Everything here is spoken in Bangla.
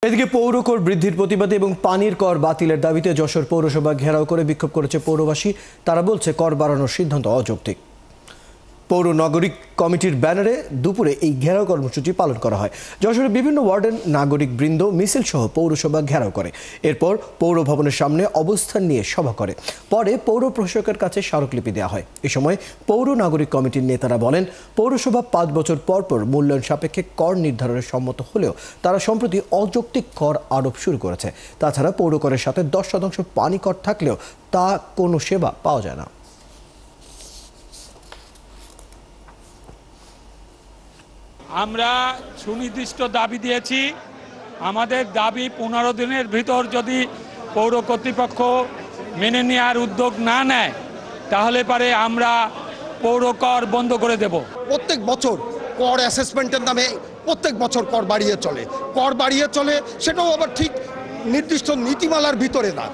এদিকে পৌর কর বৃদ্ধির প্রতিবাদে এবং পানির কর বাতিলের দাবিতে যশোর পৌরসভা ঘেরাও করে বিক্ষোভ করেছে পৌরবাসী। তারা বলছে কর বাড়ানোর সিদ্ধান্ত অযৌক্তিক। পৌর নাগরিক কমিটির ব্যানারে দুপুরে এই ঘেরাও কর্মসূচি পালন করা হয়। যশোরের বিভিন্ন ওয়ার্ডের নাগরিক বৃন্দ মিছিল সহ পৌরসভা ঘেরাও করে। এরপর পৌর ভবনের সামনে অবস্থান নিয়ে সভা করে। পরে পৌর প্রশাসকের কাছে স্মারকলিপি দেওয়া হয়। এ সময় পৌর নাগরিক কমিটির নেতারা বলেন, পৌরসভা 5 বছর পর পর মূল্যায়ন সাপেক্ষে কর নির্ধারণে সম্মত হলেও তারা সম্প্রতি অযৌক্তিক কর আরোপ শুরু করেছে। তাছাড়া পৌর করের সাথে 10% পানি কর থাকলেও তা কোনো সেবা পাওয়া যায় না। আমরা সুনির্দিষ্ট দাবি দিয়েছি। আমাদের দাবি 15 দিনের ভিতর যদি পৌর কর্তৃপক্ষ মেনে নেওয়ার উদ্যোগ না নেয় তাহলে পারে আমরা পৌর কর বন্ধ করে দেব। প্রত্যেক বছর কর অ্যাসেসমেন্টের নামে প্রত্যেক বছর কর বাড়িয়ে চলে, সেটাও আবার ঠিক নির্দিষ্ট নীতিমালার ভিতরে না।